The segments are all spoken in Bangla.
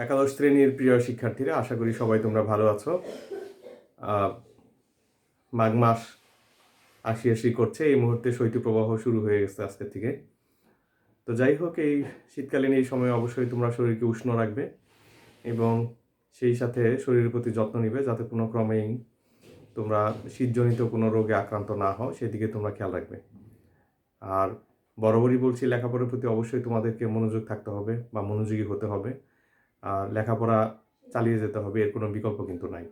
একাদশ শ্রেণীর প্রিয় শিক্ষার্থীরা, আশা করি সবাই তোমরা ভালো আছো। মাঘ মাস আসি করছে, এই মুহূর্তে শৈত্যপ্রবাহ শুরু হয়ে গেছে আজকের থেকে। তো যাই হোক, এই শীতকালীন এই সময়ে অবশ্যই তোমরা শরীরকে উষ্ণ রাখবে এবং সেই সাথে শরীরের প্রতি যত্ন নিবে, যাতে কোনো ক্রমেই তোমরা শীতজনিত কোনো রোগে আক্রান্ত না হও, সেদিকে তোমরা খেয়াল রাখবে। আর বরাবরই বলছি, লেখাপড়ার প্রতি অবশ্যই তোমাদেরকে মনোযোগ থাকতে হবে বা মনোযোগী হতে হবে। আর লেখাপড়া চালিয়ে যেতে হবে, এর কোনো বিকল্প কিন্তু নাই।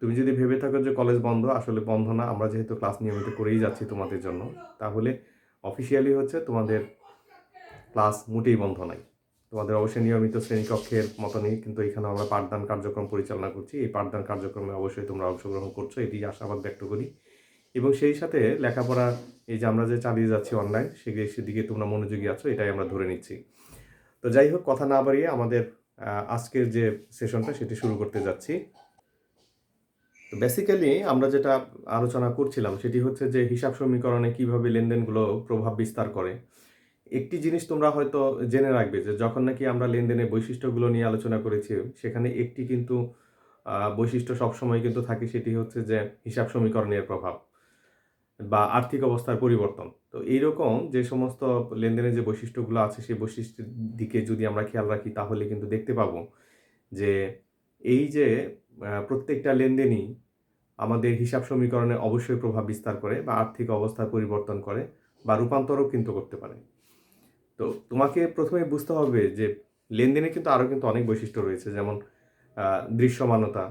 তুমি যদি ভেবে থাকো যে কলেজ বন্ধ, আসলে বন্ধ না। আমরা যেহেতু ক্লাস নিয়মিত করেই যাচ্ছি তোমাদের জন্য, তাহলে অফিসিয়ালি হচ্ছে তোমাদের ক্লাস মোটেই বন্ধ নাই। তোমাদের অবশ্যই নিয়মিত শ্রেণীকক্ষের মতনই কিন্তু এখানে আমরা পাঠদান কার্যক্রম পরিচালনা করছি। এই পাঠদান কার্যক্রমে অবশ্যই তোমরা অংশগ্রহণ করছো, এটি আশাবাদ ব্যক্ত করি। এবং সেই সাথে লেখাপড়া, এই যে আমরা যে চালিয়ে যাচ্ছি অনলাইন, সেদিকে তোমরা মনোযোগী আছো, এটাই আমরা ধরে নিচ্ছি। তো যাই হোক, কথা না বাড়িয়ে আমাদের আজকের যে সেশনটা সেটি শুরু করতে যাচ্ছি। তো বেসিক্যালি আমরা যেটা আলোচনা করছিলাম সেটি হচ্ছে যে হিসাব সমীকরণে কিভাবে লেনদেনগুলো প্রভাব বিস্তার করে। একটি জিনিস তোমরা হয়তো জেনে রাখবে যে যখন নাকি আমরা লেনদেনের বৈশিষ্ট্যগুলো নিয়ে আলোচনা করেছি, সেখানে একটি কিন্তু বৈশিষ্ট্য সবসময় কিন্তু থাকে, সেটি হচ্ছে যে হিসাব সমীকরণের প্রভাব বা আর্থিক অবস্থার পরিবর্তন। তো এইরকম যে সমস্ত লেনদেনের যে বৈশিষ্ট্যগুলো আছে, সেই বৈশিষ্ট্যের দিকে যদি আমরা খেয়াল রাখি, তাহলে কিন্তু দেখতে পাবো যে এই যে প্রত্যেকটা লেনদেনই আমাদের হিসাব সমীকরণে অবশ্যই প্রভাব বিস্তার করে বা আর্থিক অবস্থার পরিবর্তন করে বা রূপান্তরও কিন্তু করতে পারে। তো তোমাকে প্রথমে বুঝতে হবে যে লেনদেনে কিন্তু আরও কিন্তু অনেক বৈশিষ্ট্য রয়েছে, যেমন দৃশ্যমানতা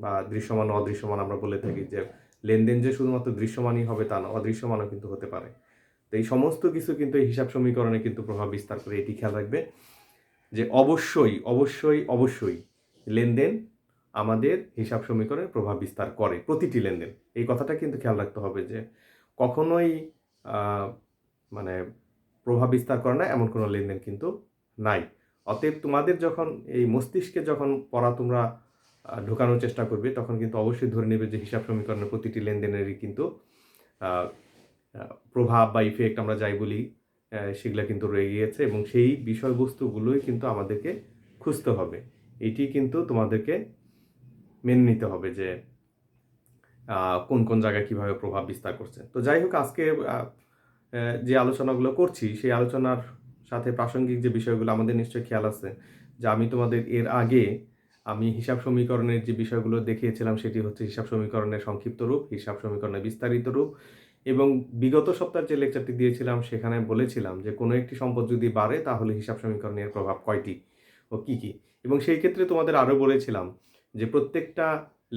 বা দৃশ্যমান অদৃশ্যমান। আমরা বলে থাকি যে লেনদেন যে শুধুমাত্র দৃশ্যমানই হবে তা না, অদৃশ্যমানও কিন্তু হতে পারে। তো এই সমস্ত কিছু কিন্তু এই হিসাব সমীকরণে কিন্তু প্রভাব বিস্তার করে। এটি খেয়াল রাখবে যে অবশ্যই অবশ্যই অবশ্যই লেনদেন আমাদের হিসাব সমীকরণে প্রভাব বিস্তার করে, প্রতিটি লেনদেন। এই কথাটা কিন্তু খেয়াল রাখতে হবে যে কখনোই মানে প্রভাব বিস্তার করে না এমন কোনো লেনদেন কিন্তু নাই। অতএব তোমাদের যখন এই মস্তিষ্কে যখন পড়া তোমরা ঢোকানোর চেষ্টা করবে, তখন কিন্তু অবশ্যই ধরে নেবে যে হিসাব সমীকরণের প্রতিটি লেনদেনেরই কিন্তু প্রভাব বা ইফেক্ট আমরা যাই বলি, সেগুলো কিন্তু রয়ে গিয়েছে এবং সেই বিষয়বস্তুগুলোই কিন্তু আমাদেরকে খুঁজতে হবে। এটি কিন্তু তোমাদেরকে মেনে নিতে হবে যে কোন কোন জায়গায় কীভাবে প্রভাব বিস্তার করছে। তো যাই হোক, আজকে যে আলোচনাগুলো করছি, সেই আলোচনার সাথে প্রাসঙ্গিক যে বিষয়গুলো আমাদের নিশ্চয়ই খেয়াল আছে যে আমি তোমাদের এর আগে হিসাব সমীকরণের যে বিষয়গুলো দেখিয়েছিলাম, সেটি হচ্ছে হিসাব সমীকরণের সংক্ষিপ্ত রূপ, হিসাব সমীকরণের বিস্তারিত রূপ। এবং বিগত সপ্তাহের যে লেকচারটি দিয়েছিলাম, সেখানে বলেছিলাম যে কোনো একটি সম্পদ যদি বাড়ে, তাহলে হিসাব সমীকরণের প্রভাব কয়টি ও কী কী। এবং সেই ক্ষেত্রে তোমাদের আরও বলেছিলাম যে প্রত্যেকটা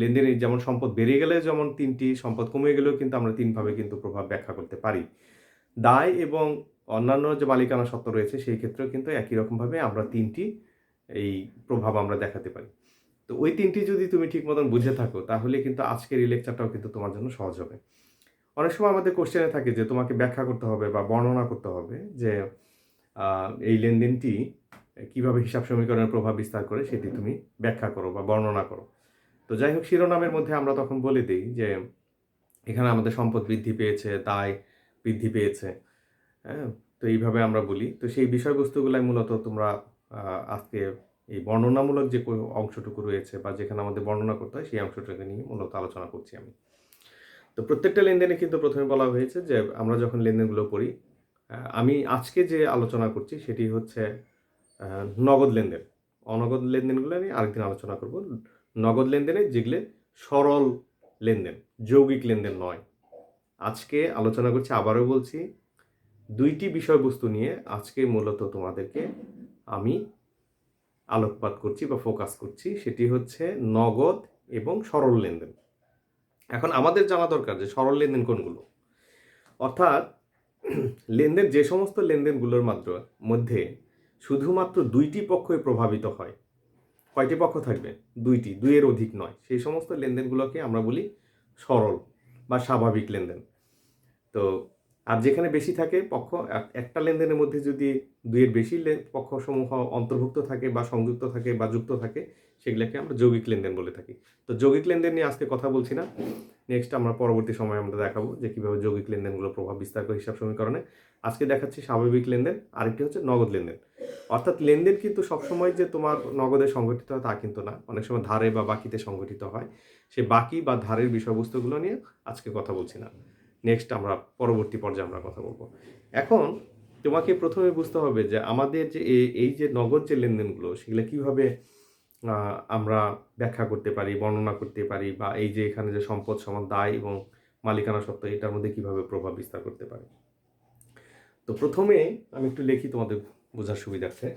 লেনদেনে যেমন সম্পদ বেড়ে গেলে যেমন 3টি, সম্পদ কমে গেলেও কিন্তু আমরা 3ভাবে কিন্তু প্রভাব ব্যাখ্যা করতে পারি। দায় এবং অন্যান্য যে মালিকানা সত্ত্ব রয়েছে, সেই ক্ষেত্রেও কিন্তু একই রকমভাবে আমরা 3টি এই প্রভাব আমরা দেখাতে পারি। তো ওই 3টি যদি তুমি ঠিক মতন বুঝে থাকো, তাহলে কিন্তু আজকের এই লেকচারটাও কিন্তু তোমার জন্য সহজ হবে। অনেক সময় আমাদের কোশ্চেনে থাকে যে তোমাকে ব্যাখ্যা করতে হবে বা বর্ণনা করতে হবে যে এই লেনদেনটি কীভাবে হিসাব সমীকরণের প্রভাব বিস্তার করে, সেটি তুমি ব্যাখ্যা করো বা বর্ণনা করো। তো যাই হোক, শিরোনামের মধ্যে আমরা তখন বলে দিই যে এখানে আমাদের সম্পদ বৃদ্ধি পেয়েছে, দায় বৃদ্ধি পেয়েছে। হ্যাঁ, তো এইভাবে আমরা বলি। তো সেই বিষয়বস্তুগুলাই মূলত তোমরা আজকে এই বর্ণনামূলক যে অংশটুকু রয়েছে বা যেখানে আমাদের বর্ণনা করতে হয়, সেই অংশটাকে নিয়ে মূলত আলোচনা করছি আমি। তো প্রত্যেকটা লেনদেনে কিন্তু প্রথমে বলা হয়েছে যে আমরা যখন লেনদেনগুলো করি, আমি আজকে যে আলোচনা করছি সেটি হচ্ছে নগদ লেনদেন। অনগদ লেনদেনগুলো আমি আরেকদিন আলোচনা করব। নগদ লেনদেনে যেগুলো সরল লেনদেন, যৌগিক লেনদেন নয়। আজকে আলোচনা করছি, আবারও বলছি, 2টি বিষয়বস্তু নিয়ে আজকে মূলত তোমাদেরকে আমি আলোকপাত করছি বা ফোকাস করছি। সেটি হচ্ছে নগদ এবং সরল লেনদেন। এখন আমাদের জানা দরকার যে সরল লেনদেন কোনগুলো। অর্থাৎ লেনদেন, যে সমস্ত লেনদেনগুলোর মধ্যে শুধুমাত্র 2টি পক্ষই প্রভাবিত হয়। কয়টি পক্ষ থাকবে? 2টি, 2-এর অধিক নয়। সেই সমস্ত লেনদেনগুলোকে আমরা বলি সরল বা স্বাভাবিক লেনদেন। তো আর যেখানে বেশি থাকে পক্ষ, একটা লেনদেনের মধ্যে যদি দুইয়ের বেশি পক্ষসমূহ অন্তর্ভুক্ত থাকে বা সংযুক্ত থাকে বা যুক্ত থাকে, সেগুলোকে আমরা যৌগিক লেনদেন বলে থাকি। তো যৌগিক লেনদেন নিয়ে আজকে কথা বলছি না, নেক্সট আমরা পরবর্তী সময়ে আমরা দেখাবো যে কীভাবে যৌগিক লেনদেনগুলো প্রভাব বিস্তার করে হিসাব সমীকরণে। আজকে দেখাচ্ছি স্বাভাবিক লেনদেন, আরেকটি হচ্ছে নগদ লেনদেন। অর্থাৎ লেনদেন কিন্তু সবসময় যে তোমার নগদে সংগঠিত হয় তা কিন্তু না, অনেক সময় ধারে বা বাকিতে সংগঠিত হয়। সে বাকি বা ধারের বিষয়বস্তুগুলো নিয়ে আজকে কথা বলছি না, নেক্সট আমরা পরবর্তী পর্যায়ে আমরা কথা বলবো। এখন তোমাকে প্রথমে বুঝতে হবে যে আমাদের যে এই যে নগদ যে লেনদেনগুলো, সেগুলো কীভাবে আমরা ব্যাখ্যা করতে পারি, বর্ণনা করতে পারি, বা এই যে এখানে যে সম্পদ সমান দায় এবং মালিকানা সত্ত্ব, এটার মধ্যে কীভাবে প্রভাব বিস্তার করতে পারে। তো প্রথমে আমি একটু লিখি তোমাদের বোঝার সুবিধার্থে।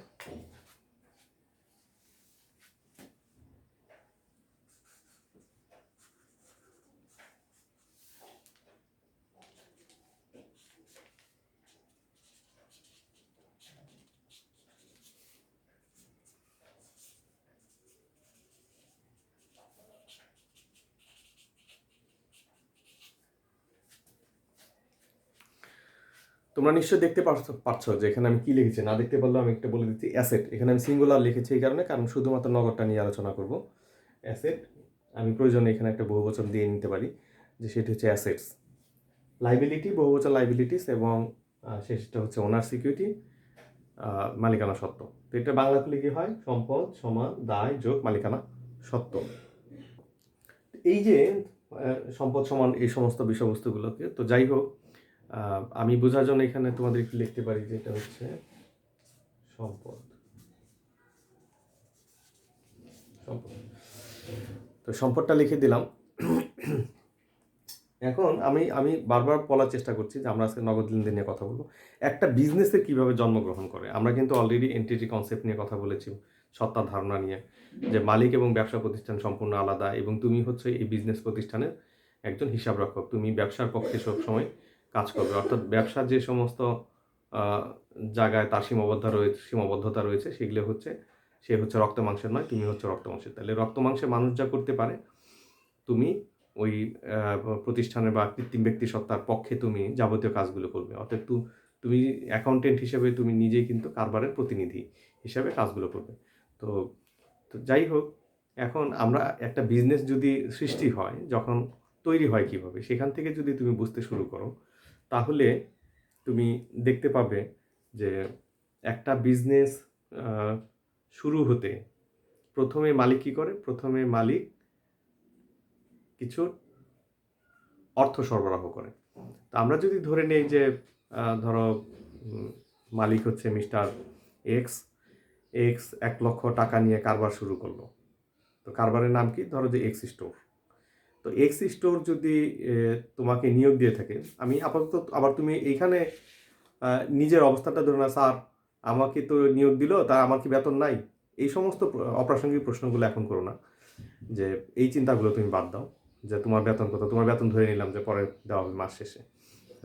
তোমরা নিশ্চয়ই দেখতে পারছো যে এখানে আমি কি লিখেছি, না দেখতে পারলেও আমি একটা বলে দিচ্ছি। অ্যাসেট, এখানে আমি সিঙ্গুলার লিখেছি এই কারণে, কারণ শুধুমাত্র নগদটা নিয়ে আলোচনা করব। অ্যাসেট, আমি প্রয়োজনে এখানে একটা বহুবচন দিয়ে নিতে পারি, যে সেটি হচ্ছে অ্যাসেটস। লাইবিলিটি, বহুবচন লাইবিলিটিস, এবং শেষটা হচ্ছে ওনার সিকিউরিটি, মালিকানা সত্ত্ব। তো এটা বাংলা করলে কি হয়? সম্পদ সমান দায় যোগ মালিকানা সত্ত্ব। এই যে সম্পদ সমান এই সমস্ত বিষয়বস্তুগুলোকে, তো যাই হোক, আমি বোঝার জন্য এখানে তোমাদের একটু লিখতে পারি যে এটা হচ্ছে সম্পদ। তো সম্পদটা লিখে দিলাম। এখন আমি বারবার বলার চেষ্টা করছি যে আমরা আজকে নগদ লেনদেন নিয়ে কথা বলবো। একটা বিজনেসের কিভাবে জন্মগ্রহণ করে, আমরা কিন্তু অলরেডি এন্টিটি কনসেপ্ট নিয়ে কথা বলেছি, সত্তার ধারণা নিয়ে, যে মালিক এবং ব্যবসা প্রতিষ্ঠান সম্পূর্ণ আলাদা, এবং তুমি হচ্ছে এই বিজনেস প্রতিষ্ঠানের একজন হিসাব রক্ষক। তুমি ব্যবসার পক্ষে সবসময় কাজ করবে, অর্থাৎ ব্যবসার যে সমস্ত জায়গায় তার সীমাবদ্ধতা রয়েছে, সেগুলো হচ্ছে, সে হচ্ছে রক্ত মাংসের নয়, তুমি হচ্ছে রক্ত মাংসের। তাহলে রক্ত মাংসের মানুষ যা করতে পারে, তুমি ওই প্রতিষ্ঠানের বা কৃত্রিম ব্যক্তি সত্তার পক্ষে তুমি যাবতীয় কাজগুলো করবে। অর্থাৎ তুমি অ্যাকাউন্টেন্ট হিসেবে তুমি নিজেই কিন্তু কারবারের প্রতিনিধি হিসাবে কাজগুলো করবে। তো যাই হোক, এখন আমরা একটা বিজনেস যদি সৃষ্টি হয়, যখন তৈরি হয় কিভাবে, সেখান থেকে যদি তুমি বুঝতে শুরু করো, তাহলে তুমি দেখতে পাবে যে একটা বিজনেস শুরু হতে প্রথমে মালিক কী করে? প্রথমে মালিক কিছু অর্থ সরবরাহ করে। তো আমরা যদি ধরে নেই যে ধরো মালিক হচ্ছে মিস্টার এক্স, 1 লক্ষ টাকা নিয়ে কারবার শুরু করলো। তো কারবারের নাম কি? ধরো যে এক্স স্টোর। তো এক্স স্টোর যদি তোমাকে নিয়োগ দিয়ে থাকে, আমি আপাতত, আবার তুমি এইখানে নিজের অবস্থাটা ধরে না, স্যার আমাকে তো নিয়োগ দিল, তা আমার কি বেতন নাই? এই সমস্ত অপ্রাসঙ্গিক প্রশ্নগুলো এখন করো না, যে এই চিন্তাগুলো তুমি বাদ দাও, যে তোমার বেতন কত, তোমার বেতন ধরে নিলাম যে পরে দেওয়া হবে মাস শেষে।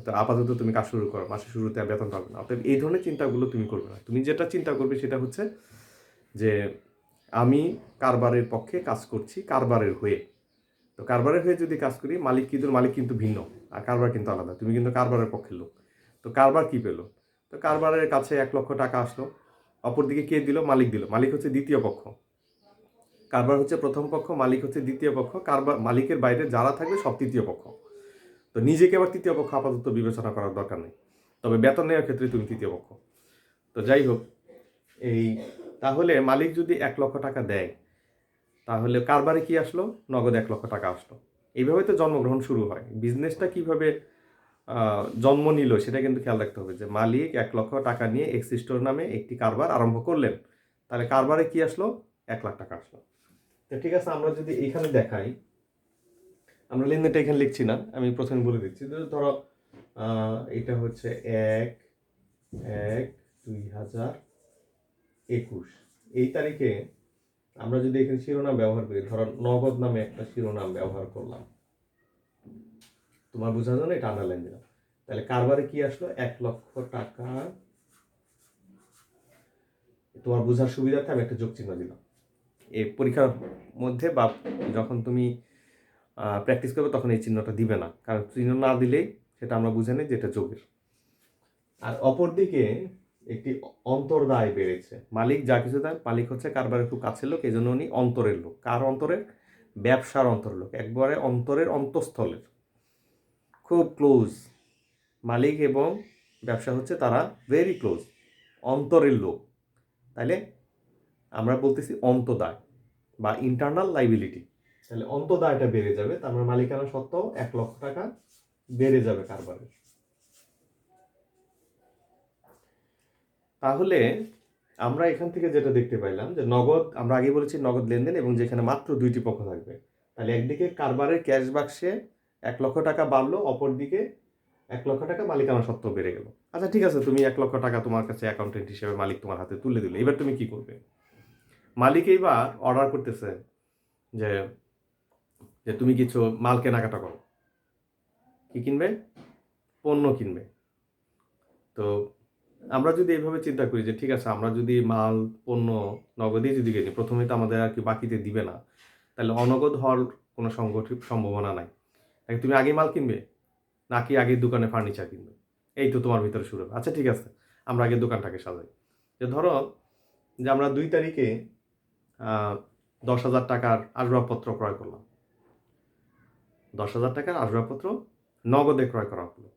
তো আপাতত তুমি কাজ শুরু করো, মাসের শুরুতে আর বেতন পাবে না। অর্থাৎ এই ধরনের চিন্তাগুলো তুমি করবে না। তুমি যেটা চিন্তা করবে সেটা হচ্ছে যে আমি কারবারের পক্ষে কাজ করছি, কারবারের হয়ে। তো কারবারের হয়ে যদি কাজ করি, মালিক কিন্তু ভিন্ন, আর কারবার কিন্তু আলাদা। তুমি কিন্তু কারবারের পক্ষের লোক। তো কারবার কি পেলো? তো কারবারের কাছে 1 লক্ষ টাকা আসলো, অপরদিকে কে দিল? মালিক দিল। মালিক হচ্ছে দ্বিতীয় পক্ষ, কারবার হচ্ছে প্রথম পক্ষ, মালিক হচ্ছে দ্বিতীয় পক্ষ। কারবার, মালিকের বাইরে যারা থাকবে সব তৃতীয় পক্ষ। তো নিজেকে আবার তৃতীয় পক্ষ আপাতত বিবেচনা করার দরকার নেই, তবে বেতন নেওয়ার ক্ষেত্রে তুমি তৃতীয় পক্ষ। তো যাই হোক, তাহলে মালিক যদি 1 লক্ষ টাকা দেয়, তাহলে কারবারে কি আসলো? নগদ 1 লক্ষ টাকা আসলো। এইভাবে তো জন্মগ্রহণ শুরু হয়। বিজনেসটা কিভাবে জন্ম নিল সেটা কিন্তু খেয়াল রাখতে হবে, যে মালিক 1 লক্ষ টাকা নিয়ে এক্স স্টোর নামে একটি কারবার আরম্ভ করলেন, তাহলে কারবারে কি আসলো? 1 লাখ টাকা আসলো। তো ঠিক আছে, আমরা যদি এইখানে দেখাই, আমরা লেনদেনটা এখানে লিখছি না, আমি প্রথমে বলে দিচ্ছি। ধরো এটা হচ্ছে 1/1/2021, এই তারিখে আমরা যদি এখানে শিরোনাম ব্যবহার করি, ধরো নগদ নামে একটা শিরোনাম ব্যবহার করলাম, তোমার বোঝার জন্য এটা আন্ডারলাইন দিলাম। তাহলে কারবারে কি আসলো? 1 লক্ষ টাকা। তোমার বোঝার সুবিধার্থে আমি একটা যোগ চিহ্ন দিলাম। এই পরীক্ষার মধ্যে বা যখন তুমি প্র্যাকটিস করবে, তখন এই চিহ্নটা দিবে না, কারণ চিহ্ন না দিলেই সেটা আমরা বুঝে নিই যে এটা যোগের। আর অপরদিকে একটি অন্তর্দায় বেড়েছে। মালিক যা কিছু দেয়, মালিক হচ্ছে কারবারের খুব কাছের লোক, এই জন্য উনি অন্তরের লোক। কার অন্তরের? ব্যবসার অন্তরের লোক, একবারে অন্তরের অন্তঃস্থলের, খুব ক্লোজ। মালিক এবং ব্যবসা হচ্ছে তারা ভেরি ক্লোজ, অন্তরের লোক। তাইলে আমরা বলতেছি অন্তদায় বা ইন্টারনাল লাইবিলিটি। তাহলে অন্তদায়টা বেড়ে যাবে, তার মানে মালিকানা সত্ত্ব 1,00,000 টাকা বেড়ে যাবে কারবারের। তাহলে আমরা এখান থেকে যেটা দেখতে পাইলাম যে নগদ, আমরা আগে বলেছি নগদ লেনদেন এবং যেখানে মাত্র 2টি পক্ষ থাকবে। তাহলে একদিকে কারবারের ক্যাশ বাক্সে 1,00,000 টাকা বাড়লো, অপরদিকে 1,00,000 টাকা মালিকানা সত্ত্ব বেড়ে গেল। আচ্ছা ঠিক আছে, তুমি 1,00,000 টাকা তোমার কাছে অ্যাকাউন্টেন্ট হিসেবে মালিক তোমার হাতে তুলে দিল, এবার তুমি কি করবে? মালিক এইবার অর্ডার করতেছে যে যে তুমি কিছু মাল কেনাকাটা করো। কি কিনবে? পণ্য কিনবে। তো আমরা যদি এইভাবে চিন্তা করি যে ঠিক আছে, আমরা যদি মাল পণ্য নগদেই যদি কিনি, প্রথমে তো আমাদের আর কি বাকিতে দিবে না, তাহলে অনগদ হওয়ার কোনো সম্ভাবনা নাই। তুমি আগে মাল কিনবে নাকি আগে দোকানে ফার্নিচার কিনবে, এই তো তোমার ভিতরে শুরু হবে। আচ্ছা ঠিক আছে, আমরা আগে দোকানটাকে সাজাই। যে ধরো যে আমরা 2 তারিখে 10,000 টাকার আসবাবপত্র ক্রয় করলাম। 10,000 টাকার আসবাবপত্র নগদে ক্রয় করা হলো।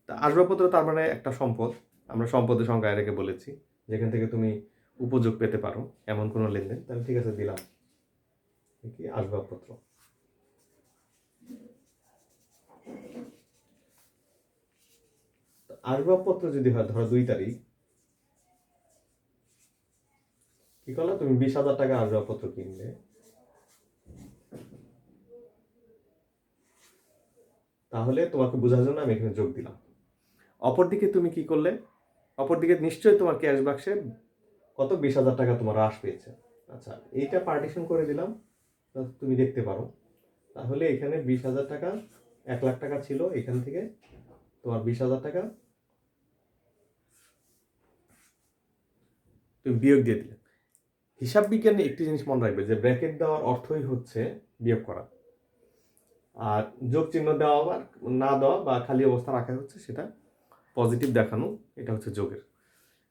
তা আসবাবপত্র তার মানে একটা সম্পদ, আমরা সম্পদের সংখ্যা এর আগে বলেছি, যেখান থেকে তুমি উপযোগ পেতে পারো এমন কোনো লেনদেন। তাহলে ঠিক আছে, দিলাম কি আসবাবপত্র। আসবাবপত্র যদি হয় ধরো 2 তারিখ, কি করলে তুমি 20,000 টাকা আসবাবপত্র কিনলে, তাহলে তোমাকে বোঝার জন্য আমি এখানে যোগ দিলাম। অপরদিকে তুমি কি করলে? অপরদিকে নিশ্চয়ই তোমার ক্যাশ বাক্সে কত 20,000 টাকা তোমার হ্রাস পেয়েছে। আচ্ছা, এইটা পার্টিশন করে দিলাম, তুমি দেখতে পারো। তাহলে এখানে 20,000 টাকা, 1,00,000 টাকা ছিল, এখান থেকে তোমার 20,000 টাকা তুমি বিয়োগ দিয়ে দিলে। হিসাব বিজ্ঞানে একটি জিনিস মনে রাখবে যে ব্র্যাকেট দেওয়ার অর্থই হচ্ছে বিয়োগ করা, আর যোগ চিহ্ন দেওয়া বা না দেওয়া বা খালি অবস্থা রাখা হচ্ছে সেটা পজিটিভ দেখানো, এটা হচ্ছে যোগের।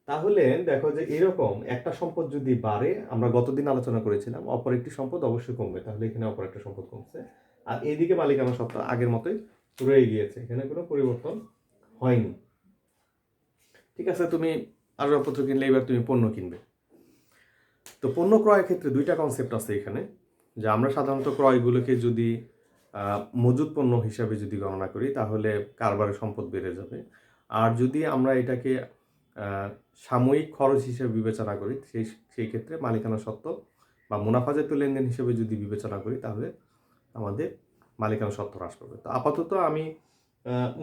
তাহলে দেখো যে এরকম একটা সম্পদ যদি বাড়ে, আমরা গতদিন আলোচনা করেছিলাম অপর একটি সম্পদ অবশ্যই কমবে, তাহলে এখানে অপর একটা সম্পদ কমছে, আর এইদিকে মালিকানা সত্ত্ব আগের মতোই রয়ে গিয়েছে, এখানে কোনো পরিবর্তন হয়নি। ঠিক আছে, তুমি আসবাবপত্র কিনলে, এবার তুমি পণ্য কিনবে। তো পণ্য ক্রয়ের ক্ষেত্রে 2টা কনসেপ্ট আছে এখানে, যে আমরা সাধারণত ক্রয়গুলোকে যদি মজুদ পণ্য হিসাবে যদি গণনা করি তাহলে কারবারের সম্পদ বেড়ে যাবে, আর যদি আমরা এটাকে সাময়িক খরচ হিসেবে বিবেচনা করি, সেই ক্ষেত্রে মালিকানা সত্ত্ব বা মুনাফাজাত লেনদেন হিসেবে যদি বিবেচনা করি তাহলে আমাদের মালিকানা সত্ত্ব হ্রাস পাবে। তো আপাতত আমি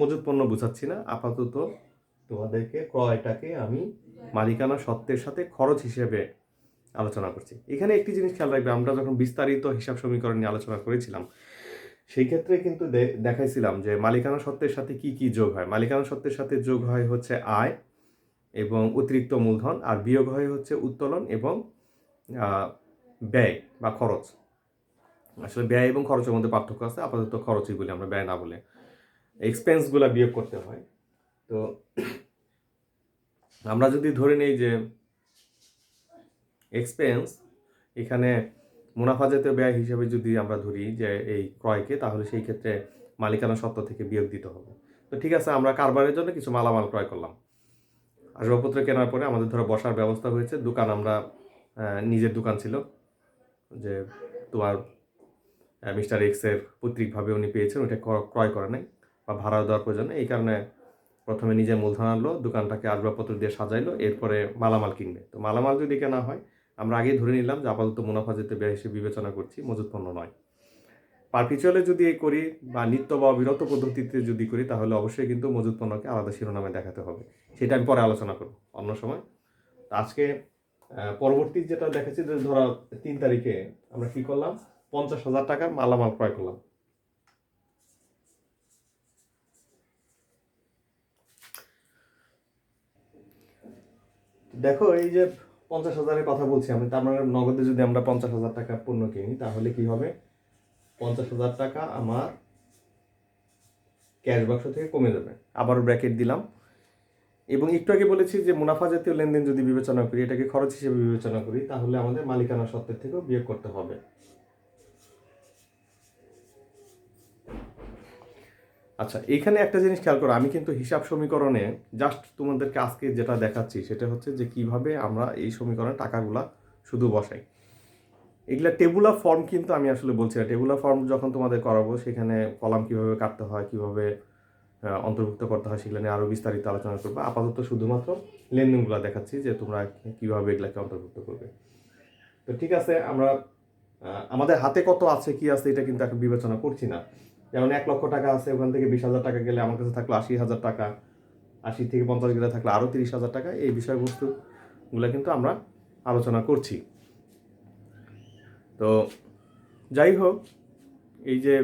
মজুদ পণ্য বোঝাচ্ছি না, আপাতত তোমাদেরকে ক্রয়টাকে আমি মালিকানা সত্ত্বের সাথে খরচ হিসেবে আলোচনা করছি। এখানে একটি জিনিস খেয়াল রাখবে, আমরা যখন বিস্তারিত হিসাব সমীকরণ নিয়ে আলোচনা করেছিলাম সেই ক্ষেত্রে কিন্তু দেখাইছিলাম যে মালিকানা সত্ত্বের সাথে কি কি যোগ হয়। মালিকানা সত্ত্বের সাথে যোগ হয় হচ্ছে আয় এবং অতিরিক্ত মূলধন, আর বিয়োগ হয় হচ্ছে উত্তোলন এবং ব্যয় বা খরচ। আসলে ব্যয় এবং খরচের মধ্যে পার্থক্য আছে, আপাতত খরচই বলি আমরা, ব্যয় না বলে। এক্সপেন্সগুলো বিয়োগ করতে হয়। তো আমরা যদি ধরে নেই যে এক্সপেন্স এখানে মুনাফা জাতীয় ব্যয় হিসেবে যদি আমরা ধরি যে এই ক্রয়কে, তাহলে সেই ক্ষেত্রে মালিকানা সত্ত্ব থেকে বিয়োগ দিতে হবে। তো ঠিক আছে, আমরা কারবারের জন্য কিছু মালামাল ক্রয় করলাম। আসবাবপত্র কেনার পরে আমাদের ধরো বসার ব্যবস্থা হয়েছে, দোকান আমরা নিজের দোকান ছিল, যে তোমার মিস্টার এক্সের পৈতৃকভাবে উনি পেয়েছেন, ওইটা ক্রয় করে নাই বা ভাড়া দেওয়ার প্রয়োজন। এই কারণে প্রথমে নিজে মূলধন আনলো, দোকানটাকে আসবাবপত্র দিয়ে সাজাইলো, এরপরে মালামাল কিনবে। তো মালামাল যদি কেনা হয়, আমরা আগেই ধরে নিলাম যে আপাতত মুনাফা যেতে ব্যয় হিসেবে বিবেচনা করছি, মজুত পণ্য নয়। পারপিচুয়ালে যদি করি বা নিত্য বা অবিরত পদ্ধতিতে যদি করি, তাহলে অবশ্যই কিন্তু মজুত পণ্যকে আলাদা শিরোনামে দেখাতে হবে, সেটা আমি পরে আলোচনা করব অন্য সময়। আজকে পরবর্তী যেটা দেখাচ্ছি, যে ধরো 3 তারিখে আমরা কি করলাম, 50,000 টাকার মালামাল ক্রয় করলাম। দেখো এই যে 50,000-এর কথা বলছি আমি, তার মানে নগদে যদি আমরা 50,000 টাকা পণ্য কিনি তাহলে কি হবে, 50,000 টাকা আমার ক্যাশ বাক্স থেকে কমে যাবে। আবার ব্র্যাকেট দিলাম, এবং একটু আগে বলেছি যে মুনাফা জাতীয় লেনদেন যদি বিবেচনা করি, এটাকে খরচ হিসেবে বিবেচনা করি, তাহলে আমাদের মালিকানা সত্ত্বের থেকেও বিয়োগ করতে হবে। আচ্ছা, এখানে একটা জিনিস খেয়াল করো, আমি কিন্তু হিসাব সমীকরণে জাস্ট তোমাদেরকে আজকে যেটা দেখাচ্ছি সেটা হচ্ছে যে কিভাবে আমরা এই সমীকরণে টাকাগুলা শুধু বসাই। এগুলা টেবুলার ফর্ম কিন্তু আমি আসলে বলছি না। টেবুলার ফর্ম যখন তোমাদের করাবো সেখানে কলাম কিভাবে কাটতে হয়, কিভাবে অন্তর্ভুক্ত করতে হয়, সেগুলো নিয়ে আরও বিস্তারিত আলোচনা করবো। আপাতত শুধুমাত্র লেনদেনগুলো দেখাচ্ছি যে তোমরা কিভাবে এগুলাকে অন্তর্ভুক্ত করবে। তো ঠিক আছে, আমরা আমাদের হাতে কত আছে কি আছে এটা কিন্তু এখন বিবেচনা করছি না। যেমন 1 লক্ষ টাকা আছে, ওখান থেকে 20,000 টাকা গেলে আমার কাছে থাকলো 80,000 টাকা, 80 থেকে 50 গেলে থাকলো আরও 30,000 টাকা। এই বিষয়বস্তুগুলো কিন্তু আমরা আলোচনা করছি। তো যাই হোক, এই যে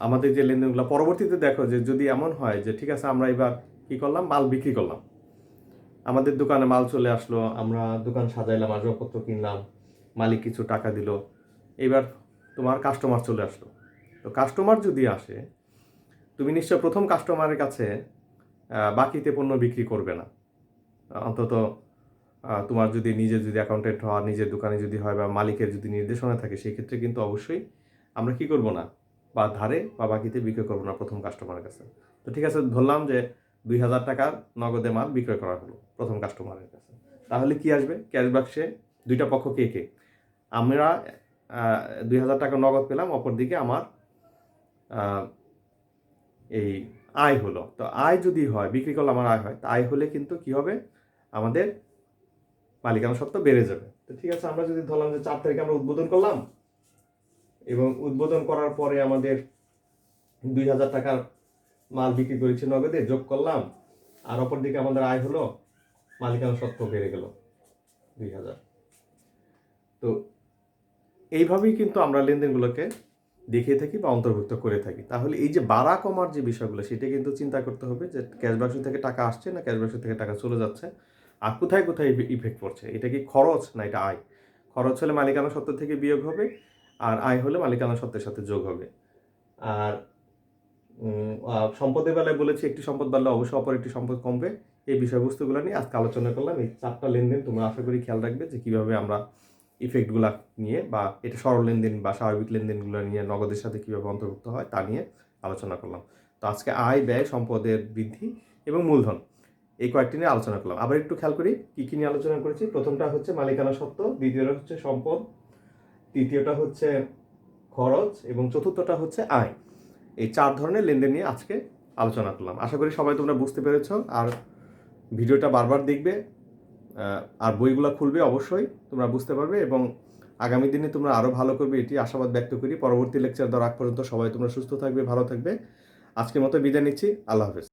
আমাদের যে লেনদেনগুলো পরবর্তীতে দেখো যে যদি এমন হয় যে ঠিক আছে আমরা এবার কি করলাম, মাল বিক্রি করলাম, আমাদের দোকানে মাল চলে আসলো, আমরা দোকান সাজাইলাম, আসবাবপত্র কিনলাম, মালিক কিছু টাকা দিল, এবার তোমার কাস্টমার চলে আসলো। তো কাস্টমার যদি আসে, তুমি নিশ্চয় প্রথম কাস্টমারের কাছে বাকিতে পণ্য বিক্রি করবে না। অন্তত তোমার যদি যদি অ্যাকাউন্টেন্ট হওয়া, নিজের দোকানে যদি হয় বা মালিকের যদি নির্দেশনা থাকে, সেই ক্ষেত্রে কিন্তু অবশ্যই আমরা কি করব না, বা ধারে বা বাকিতে বিক্রয় করবো না প্রথম কাস্টমারের কাছে। তো ঠিক আছে, ধরলাম যে 2,000 টাকার নগদে মাল বিক্রয় করা হলো প্রথম কাস্টমারের কাছে। তাহলে কি আসবে ক্যাশ বাক্সে? দুইটা পক্ষ কে কে? আমরা 2,000 টাকা নগদ পেলাম, অপরদিকে আমার এই আয় হলো। তো আয় যদি হয়, বিক্রি করলে আমার আয় হয়, তা আয় হলে কিন্তু কি হবে, আমাদের মালিকানা সত্ত্ব বেড়ে যাবে। তো ঠিক আছে, আমরা যদি ধরলাম যে 4 তারিখে আমরা উদ্বোধন করলাম এবং উদ্বোধন করার পরে আমাদের 2,000 টাকার মাল বিক্রি করেছি নগদে, যোগ করলাম, আর অপর দিকে আমাদের আয় হলো, মালিকানা সত্ত্ব বেড়ে গেল 2,000। তো এইভাবেই কিন্তু আমরা লেনদেনগুলোকে দেখিয়ে থাকি বা অন্তর্ভুক্ত করে থাকি। তাহলে এই যে বাড়া কমার যে বিষয়গুলো, সেটা কিন্তু চিন্তা করতে হবে যে ক্যাশ বাক্স থেকে টাকা আসছে না ক্যাশ বাক্স থেকে টাকা চলে যাচ্ছে, আর কোথায় কোথায় ইফেক্ট পড়ছে। এটা কি খরচ না এটা আয়? খরচ হলে মালিকানা সত্ত্ব থেকে বিয়োগ হবে, আর আয় হলে মালিকানা সত্ত্বের সাথে যোগ হবে। আর সম্পদের বেলায় বলেছি, একটি সম্পদ বাড়লে অবশ্যই অপর একটি সম্পদ কমবে। এই বিষয়বস্তুগুলো নিয়ে আজকে আলোচনা করলাম। এই 4টা লেনদেন তোমরা আশা করি খেয়াল রাখবে যে কীভাবে আমরা ইফেক্টগুলা নিয়ে, বা এটা সরল লেনদেন বা স্বাভাবিক লেনদেনগুলো নিয়ে নগদের সাথে কীভাবে অন্তর্ভুক্ত হয় তা নিয়ে আলোচনা করলাম। তো আজকে আয়, ব্যয়, সম্পদের বৃদ্ধি এবং মূলধন, এই কয়েকটি নিয়ে আলোচনা করলাম। আবার একটু খেয়াল করি কী কী নিয়ে আলোচনা করেছি। প্রথমটা হচ্ছে মালিকানা সত্ত্ব, দ্বিতীয়টা হচ্ছে সম্পদ, তৃতীয়টা হচ্ছে খরচ এবং চতুর্থটা হচ্ছে আয়। এই 4 ধরনের লেনদেন নিয়ে আজকে আলোচনা করলাম। আশা করি সবাই তোমরা বুঝতে পেরেছ। আর ভিডিওটা বারবার দেখবে, আর বইগুলো খুলবে, অবশ্যই তোমরা বুঝতে পারবে এবং আগামী দিনে তোমরা আরও ভালো করবে, এটি আশাবাদ ব্যক্ত করি। পরবর্তী লেকচার দেওয়ার আগ পর্যন্ত সবাই তোমরা সুস্থ থাকবে, ভালো থাকবে। আজকের মতো বিদায় নিচ্ছি। আল্লাহ হাফেজ।